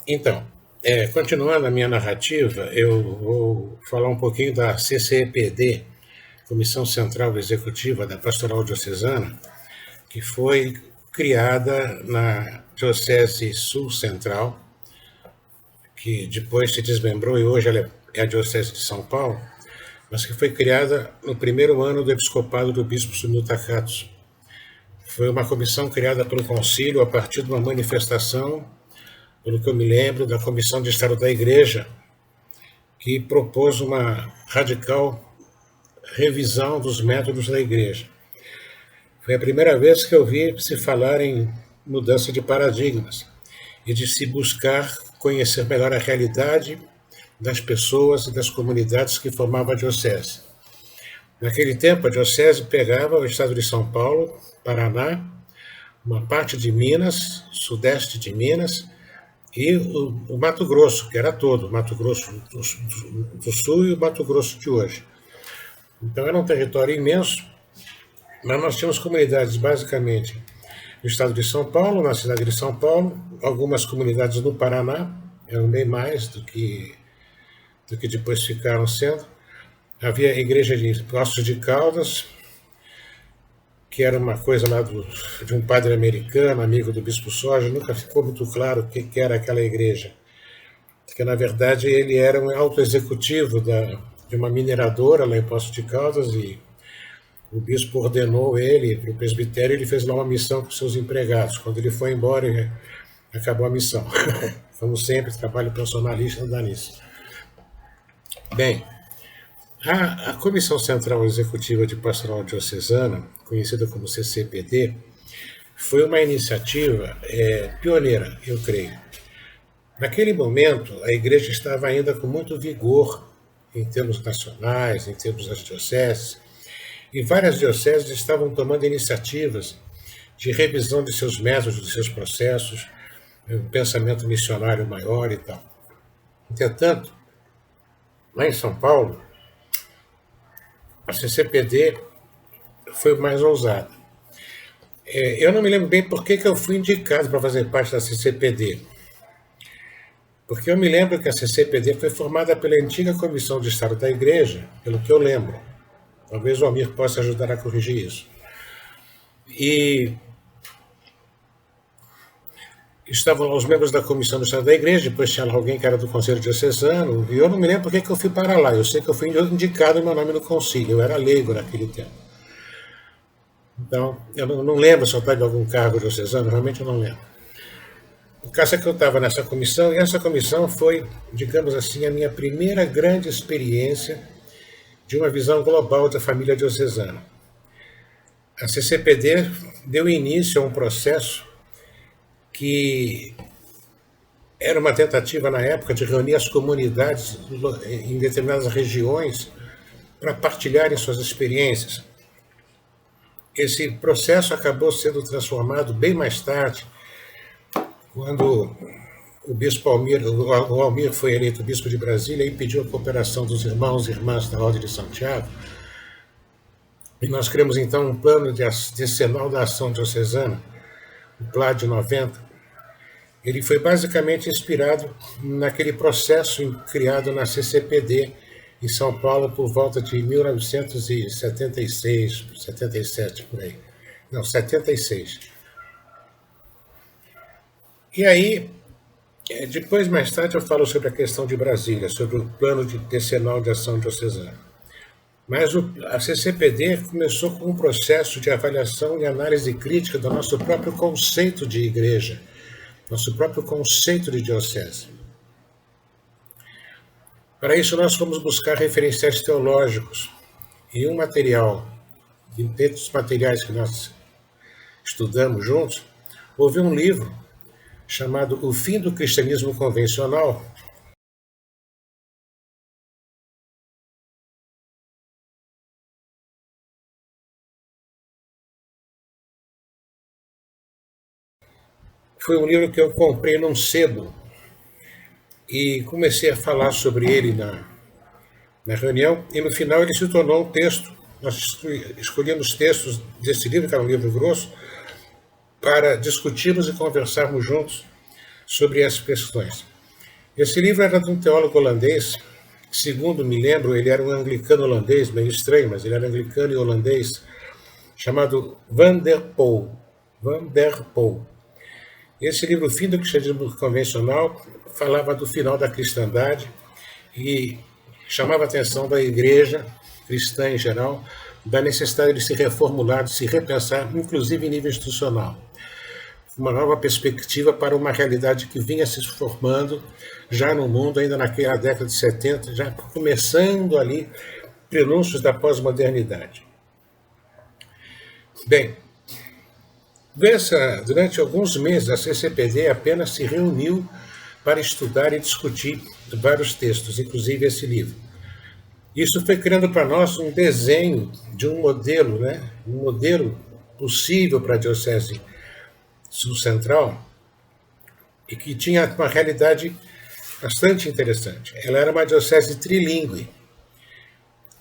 Então, continuando a minha narrativa, eu vou falar um pouquinho da CCEPD, Comissão Central Executiva da Pastoral Diocesana, que foi criada na Diocese Sul Central, que depois se desmembrou e hoje ela é a Diocese de São Paulo, mas que foi criada no primeiro ano do episcopado do bispo Sunil Takacs. Foi uma comissão criada pelo concílio a partir de uma manifestação, pelo que eu me lembro, da Comissão de Estado da Igreja, que propôs uma radical revisão dos métodos da Igreja. Foi a primeira vez que eu vi se falar em mudança de paradigmas e de se buscar conhecer melhor a realidade das pessoas e das comunidades que formavam a diocese. Naquele tempo, a diocese pegava o estado de São Paulo, Paraná, uma parte de Minas, sudeste de Minas, e o Mato Grosso, que era todo, o Mato Grosso do Sul e o Mato Grosso de hoje. Então era um território imenso, mas nós tínhamos comunidades basicamente no estado de São Paulo, na cidade de São Paulo, algumas comunidades no Paraná, eram bem mais do que depois ficaram sendo. Havia a igreja de Poços de Caldas, que era uma coisa lá de um padre americano, amigo do bispo Soja, nunca ficou muito claro o que era aquela igreja. Porque, na verdade, ele era um auto-executivo de uma mineradora lá em Poços de Caldas e o bispo ordenou ele para o presbitério e ele fez lá uma missão com seus empregados. Quando ele foi embora, acabou a missão. Como sempre, trabalho personalista dá nisso. Bem, a Comissão Central Executiva de Pastoral Diocesana, conhecida como CCPD, foi uma iniciativa pioneira, eu creio. Naquele momento, a Igreja estava ainda com muito vigor em termos nacionais, em termos das dioceses, e várias dioceses estavam tomando iniciativas de revisão de seus métodos, de seus processos, um pensamento missionário maior e tal. Entretanto, lá em São Paulo, a CCPD foi mais ousada. Eu não me lembro bem por que eu fui indicado para fazer parte da CCPD. Porque eu me lembro que a CCPD foi formada pela antiga Comissão de Estado da Igreja, pelo que eu lembro. Talvez o Almir possa ajudar a corrigir isso. E estavam lá os membros da Comissão do Estado da Igreja, depois tinha lá alguém que era do Conselho Diocesano, e eu não me lembro por que eu fui para lá. Eu sei que eu fui indicado meu nome no concílio, eu era leigo naquele tempo. Então, eu não lembro se eu estava em algum cargo diocesano, realmente eu não lembro. O caso é que eu estava nessa comissão, e essa comissão foi, digamos assim, a minha primeira grande experiência de uma visão global da família diocesana. A CCPD deu início a um processo que era uma tentativa, na época, de reunir as comunidades em determinadas regiões para partilharem suas experiências. Esse processo acabou sendo transformado bem mais tarde, quando o bispo Almir, o Almir foi eleito bispo de Brasília e pediu a cooperação dos irmãos e irmãs da Ordem de Santiago. E nós criamos, então, um plano decenal da ação diocesana, o PLA de 90. Ele foi basicamente inspirado naquele processo criado na CCPD, em São Paulo, por volta de 1976, 77, por aí. Não, 76. E aí, depois, mais tarde, eu falo sobre a questão de Brasília, sobre o plano decenal de ação diocesana. Mas a CCPD começou com um processo de avaliação e análise crítica do nosso próprio conceito de igreja, nosso próprio conceito de diocese. Para isso, nós fomos buscar referenciais teológicos. E um material, dentre os materiais que nós estudamos juntos, houve um livro chamado O Fim do Cristianismo Convencional. Foi um livro que eu comprei num sebo e comecei a falar sobre ele na reunião, e no final ele se tornou um texto. Nós escolhemos textos desse livro, que era um livro grosso, para discutirmos e conversarmos juntos sobre essas questões. Esse livro era de um teólogo holandês, segundo me lembro, ele era um anglicano holandês, meio estranho, mas ele era anglicano e holandês, chamado Van der Poel. Van der Poel. Esse livro, O Fim do Cristianismo Convencional, falava do final da cristandade e chamava a atenção da igreja cristã em geral, da necessidade de se reformular, de se repensar, inclusive em nível institucional. Uma nova perspectiva para uma realidade que vinha se formando já no mundo, ainda naquela década de 70, já começando ali prenúncios da pós-modernidade. Bem, durante alguns meses a CCPD apenas se reuniu para estudar e discutir vários textos, inclusive esse livro. Isso foi criando para nós um desenho de um modelo, um modelo possível para a Diocese Sul-Central e que tinha uma realidade bastante interessante. Ela era uma diocese trilingüe.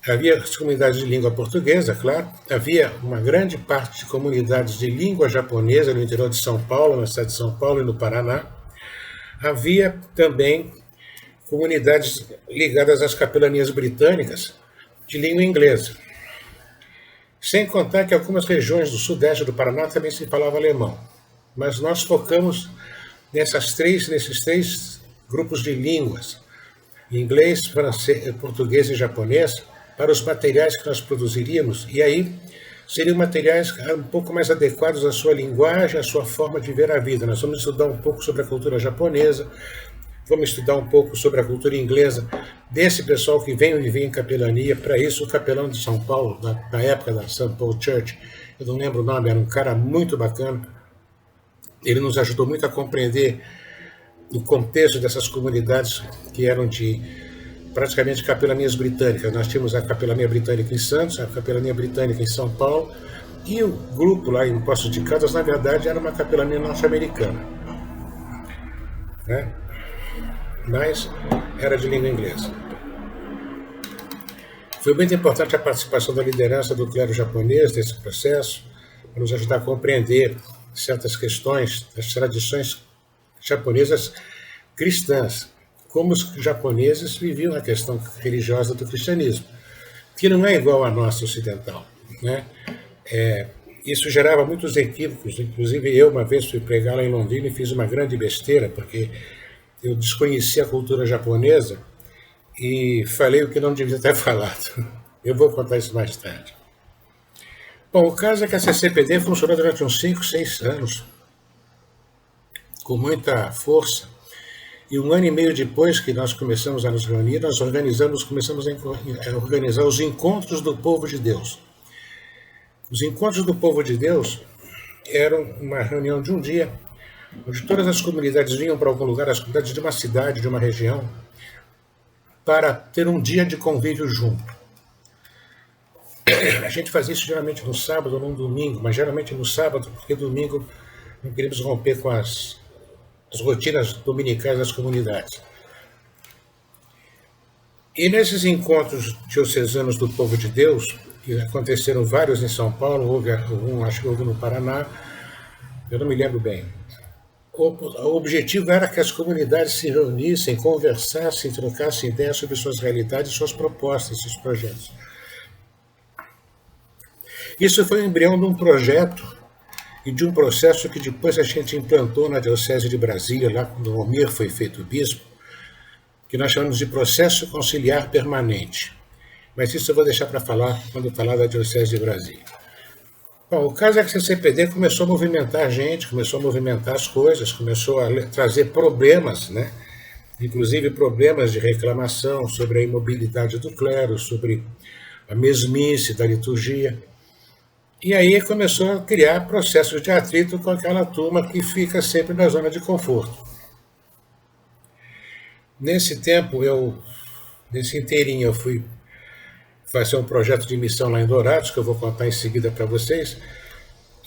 Havia as comunidades de língua portuguesa, claro, havia uma grande parte de comunidades de língua japonesa no interior de São Paulo, na cidade de São Paulo e no Paraná. Havia também comunidades ligadas às capelanias britânicas de língua inglesa. Sem contar que algumas regiões do sudeste do Paraná também se falava alemão. Mas nós focamos nesses três grupos de línguas, inglês, francês, português e japonês, para os materiais que nós produziríamos, e aí seriam materiais um pouco mais adequados à sua linguagem, à sua forma de ver a vida. Nós vamos estudar um pouco sobre a cultura japonesa, vamos estudar um pouco sobre a cultura inglesa, desse pessoal que vem viver em capelania. Para isso, o capelão de São Paulo, da época da St. Paul Church, eu não lembro o nome, era um cara muito bacana. Ele nos ajudou muito a compreender o contexto dessas comunidades que eram de praticamente capelanias britânicas. Nós tínhamos a capelania britânica em Santos, a capelania britânica em São Paulo, e o grupo lá em Poços de Caldas, na verdade, era uma capelania norte-americana, né? Mas era de língua inglesa. Foi muito importante a participação da liderança do clero japonês nesse processo, para nos ajudar a compreender certas questões das tradições japonesas cristãs, como os japoneses viviam a questão religiosa do cristianismo, que não é igual à nossa ocidental, né? Isso gerava muitos equívocos. Inclusive, eu uma vez fui pregar lá em Londrina e fiz uma grande besteira, porque eu desconheci a cultura japonesa e falei o que não devia ter falado. Eu vou contar isso mais tarde. Bom, o caso é que a CCPD funcionou durante uns 5, 6 anos, com muita força, e 1 ano e meio depois que nós começamos a nos reunir, nós começamos a organizar os Encontros do Povo de Deus. Os Encontros do Povo de Deus eram uma reunião de um dia, onde todas as comunidades vinham para algum lugar, as comunidades de uma cidade, de uma região, para ter um dia de convívio junto. A gente fazia isso geralmente no sábado ou no domingo, mas geralmente no sábado, porque domingo não queríamos romper com as rotinas dominicais das comunidades. E nesses encontros diocesanos do Povo de Deus, que aconteceram vários em São Paulo, houve acho que houve no Paraná, eu não me lembro bem. O objetivo era que as comunidades se reunissem, conversassem, trocassem ideias sobre suas realidades, suas propostas, seus projetos. Isso foi o embrião de um projeto e de um processo que depois a gente implantou na Diocese de Brasília, lá quando o Almir foi feito bispo, que nós chamamos de processo conciliar permanente. Mas isso eu vou deixar para falar quando eu falar da Diocese de Brasília. Bom, o caso é que a CCPD começou a movimentar a gente, começou a movimentar as coisas, começou a trazer problemas, né? Inclusive problemas de reclamação sobre a imobilidade do clero, sobre a mesmice da liturgia. E aí começou a criar processos de atrito com aquela turma que fica sempre na zona de conforto. Nesse tempo, nesse inteirinho, eu fui fazer um projeto de missão lá em Dourados, que eu vou contar em seguida para vocês,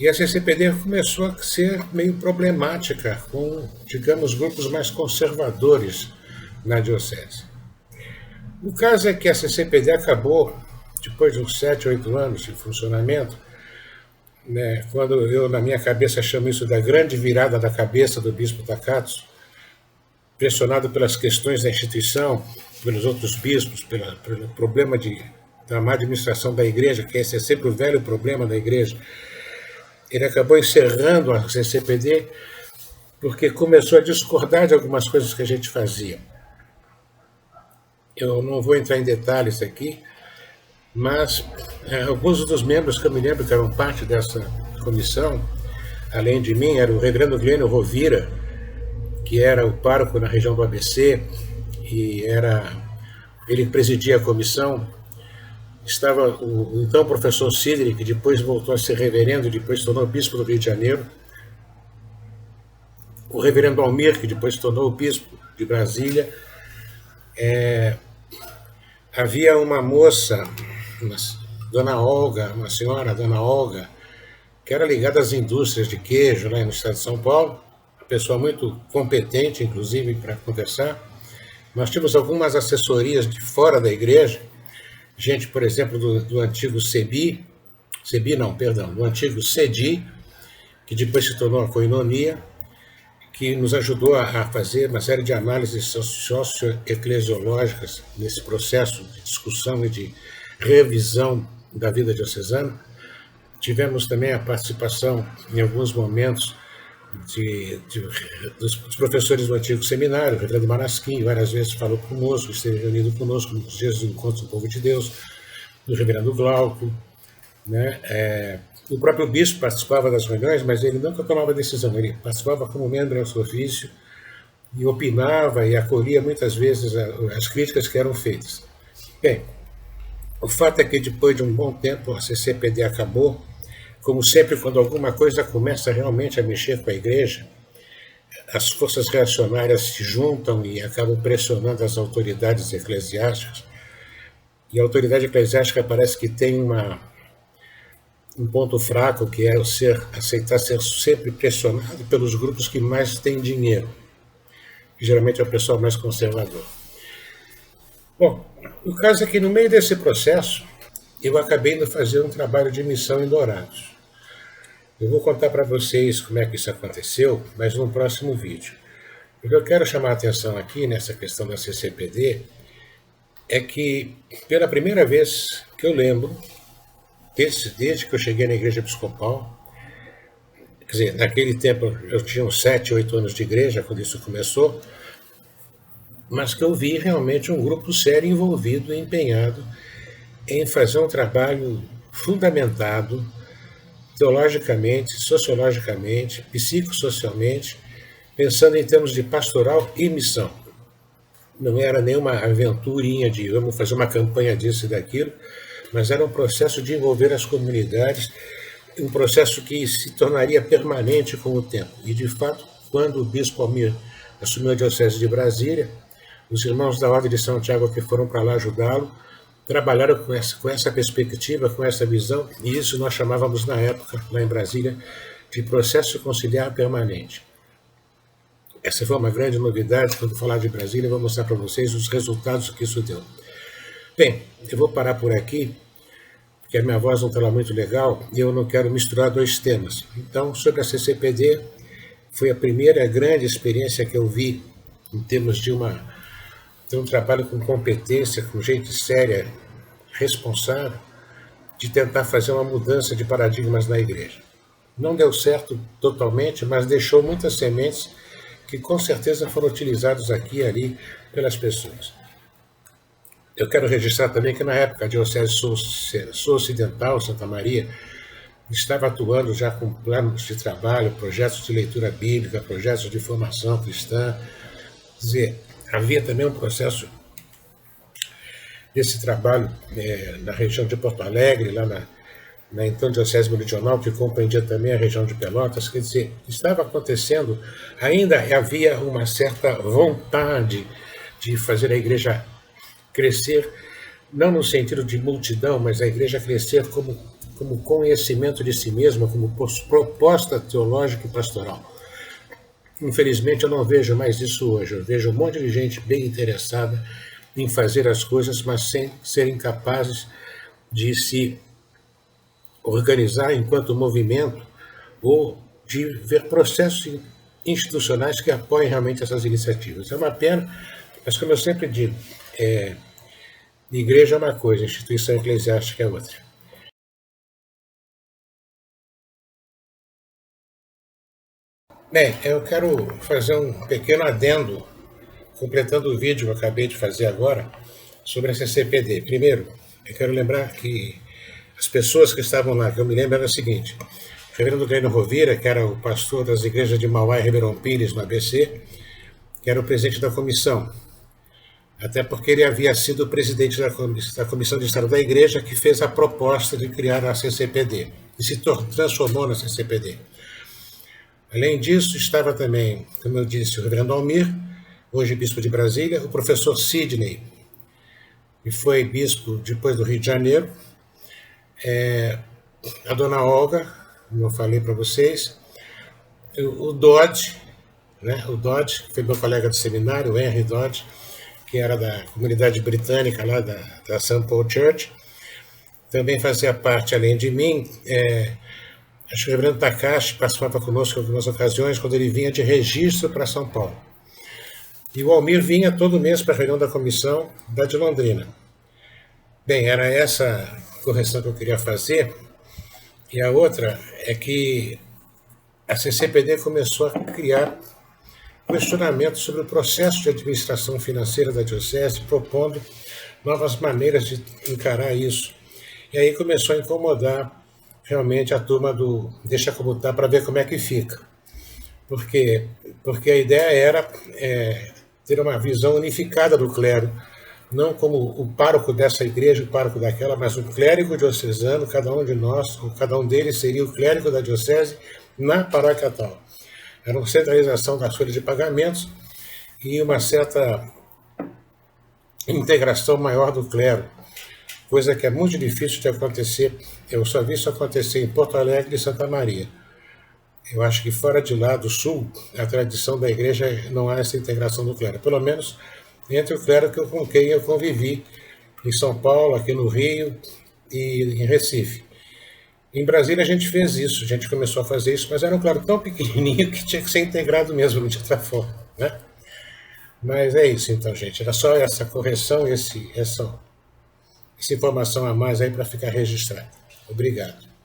e a CCPD começou a ser meio problemática com, digamos, grupos mais conservadores na diocese. O caso é que a CCPD acabou, depois de uns 7, 8 anos de funcionamento, né, quando eu, na minha cabeça, chamo isso da grande virada da cabeça do Bispo Takatsu, pressionado pelas questões da instituição, pelos outros bispos, pelo problema da má administração da igreja, que esse é sempre o velho problema da igreja. Ele acabou encerrando a CCPD porque começou a discordar de algumas coisas que a gente fazia. Eu não vou entrar em detalhes aqui, mas alguns dos membros que eu me lembro que eram parte dessa comissão, além de mim, era o reverendo Glênio Rovira, que era o pároco na região do ABC, e ele presidia a comissão. Estava o então professor Sidney, que depois voltou a ser reverendo, depois se tornou bispo do Rio de Janeiro. O reverendo Almir, que depois se tornou bispo de Brasília. Havia uma moça, Dona Olga, uma senhora, Dona Olga, que era ligada às indústrias de queijo lá no estado de São Paulo, uma pessoa muito competente, inclusive, para conversar. Nós tínhamos algumas assessorias de fora da igreja, gente, por exemplo, do antigo do antigo CEDI, que depois se tornou a Coinonia, que nos ajudou a fazer uma série de análises socioeclesiológicas nesse processo de discussão e de revisão da vida diocesana. Tivemos também a participação, em alguns momentos, dos professores do antigo seminário. O reverendo Marasquim várias vezes falou conosco, esteve reunido conosco nos dias do Encontro do Povo de Deus, o reverendo Glauco, né? O próprio bispo participava das reuniões, mas ele nunca tomava decisão, ele participava como membro ao seu ofício e opinava e acolhia muitas vezes as críticas que eram feitas. Bem, o fato é que depois de um bom tempo a CCPD acabou. Como sempre, quando alguma coisa começa realmente a mexer com a igreja, as forças reacionárias se juntam e acabam pressionando as autoridades eclesiásticas. E a autoridade eclesiástica parece que tem um ponto fraco, que é aceitar ser sempre pressionado pelos grupos que mais têm dinheiro, que geralmente é o pessoal mais conservador. Bom, o caso é que no meio desse processo, eu acabei de fazer um trabalho de missão em Dourados. Eu vou contar para vocês como é que isso aconteceu, mas no próximo vídeo. O que eu quero chamar a atenção aqui, nessa questão da CCPD, é que, pela primeira vez que eu lembro, desde que eu cheguei na Igreja Episcopal, quer dizer, naquele tempo eu tinha uns 7, 8 anos de igreja, quando isso começou, mas que eu vi realmente um grupo sério envolvido e empenhado em fazer um trabalho fundamentado teologicamente, sociologicamente, psicossocialmente, pensando em termos de pastoral e missão. Não era nenhuma aventurinha de vamos fazer uma campanha disso e daquilo, mas era um processo de envolver as comunidades, um processo que se tornaria permanente com o tempo. E, de fato, quando o bispo Almir assumiu a Diocese de Brasília, os irmãos da Ordem de São Tiago que foram para lá ajudá-lo, trabalharam com essa perspectiva, com essa visão, e isso nós chamávamos na época, lá em Brasília, de processo conciliar permanente. Essa foi uma grande novidade. Quando falar de Brasília, eu vou mostrar para vocês os resultados que isso deu. Bem, eu vou parar por aqui, porque a minha voz não está lá muito legal, e eu não quero misturar dois temas. Então, sobre a CCPD, foi a primeira grande experiência que eu vi em termos de um trabalho com competência, com gente séria, responsável, de tentar fazer uma mudança de paradigmas na igreja. Não deu certo totalmente, mas deixou muitas sementes que com certeza foram utilizadas aqui e ali pelas pessoas. Eu quero registrar também que na época a Diocese Sul-Ocidental, Santa Maria, estava atuando já com planos de trabalho, projetos de leitura bíblica, projetos de formação cristã. Quer dizer, havia também um processo desse trabalho na região de Porto Alegre, lá na então Diocese Meridional, que compreendia também a região de Pelotas. Quer dizer, estava acontecendo, ainda havia uma certa vontade de fazer a igreja crescer, não no sentido de multidão, mas a igreja crescer como conhecimento de si mesma, como proposta teológica e pastoral. Infelizmente, eu não vejo mais isso hoje. Eu vejo um monte de gente bem interessada em fazer as coisas, mas sem serem capazes de se organizar enquanto movimento ou de ver processos institucionais que apoiem realmente essas iniciativas. É uma pena, mas como eu sempre digo, igreja é uma coisa, instituição eclesiástica é outra. Bem, eu quero fazer um pequeno adendo, completando o vídeo que eu acabei de fazer agora, sobre a CCPD. Primeiro, eu quero lembrar que as pessoas que estavam lá, que eu me lembro, era o seguinte: o reverendo Glênio Rovira, que era o pastor das igrejas de Mauá e Ribeirão Pires, no ABC, que era o presidente da comissão, até porque ele havia sido o presidente da Comissão de Estado da Igreja, que fez a proposta de criar a CCPD, e se transformou na CCPD. Além disso, estava também, como eu disse, o reverendo Almir, hoje bispo de Brasília, o professor Sidney, que foi bispo depois do Rio de Janeiro, a dona Olga, como eu falei para vocês, o Dodge, né, o Dodge, que foi meu colega de seminário, o Henry Dodge, que era da comunidade britânica lá da St. Paul Church, também fazia parte, além de mim, acho que o reverendo Takashi participava conosco em algumas ocasiões, quando ele vinha de registro para São Paulo. E o Almir vinha todo mês para a reunião da comissão da de Londrina. Bem, era essa correção que eu queria fazer. E a outra é que a CCPD começou a criar questionamentos sobre o processo de administração financeira da diocese, propondo novas maneiras de encarar isso. E aí começou a incomodar realmente a turma do deixa como tá para ver como é que fica. Porque a ideia era ter uma visão unificada do clero, não como o pároco dessa igreja, o pároco daquela, mas o clérigo diocesano, cada um de nós, ou cada um deles seria o clérigo da diocese na paróquia tal. Era uma centralização das folhas de pagamentos e uma certa integração maior do clero, coisa que é muito difícil de acontecer. Eu só vi isso acontecer em Porto Alegre e Santa Maria. Eu acho que fora de lá, do sul, a tradição da igreja não há essa integração do clero, pelo menos entre o clero com quem eu convivi em São Paulo, aqui no Rio e em Recife. Em Brasília a gente fez isso, a gente começou a fazer isso, mas era um clero tão pequenininho que tinha que ser integrado mesmo, não tinha outra forma, né? Mas é isso então, gente, era só essa correção, essa informação a mais aí para ficar registrado. Obrigado.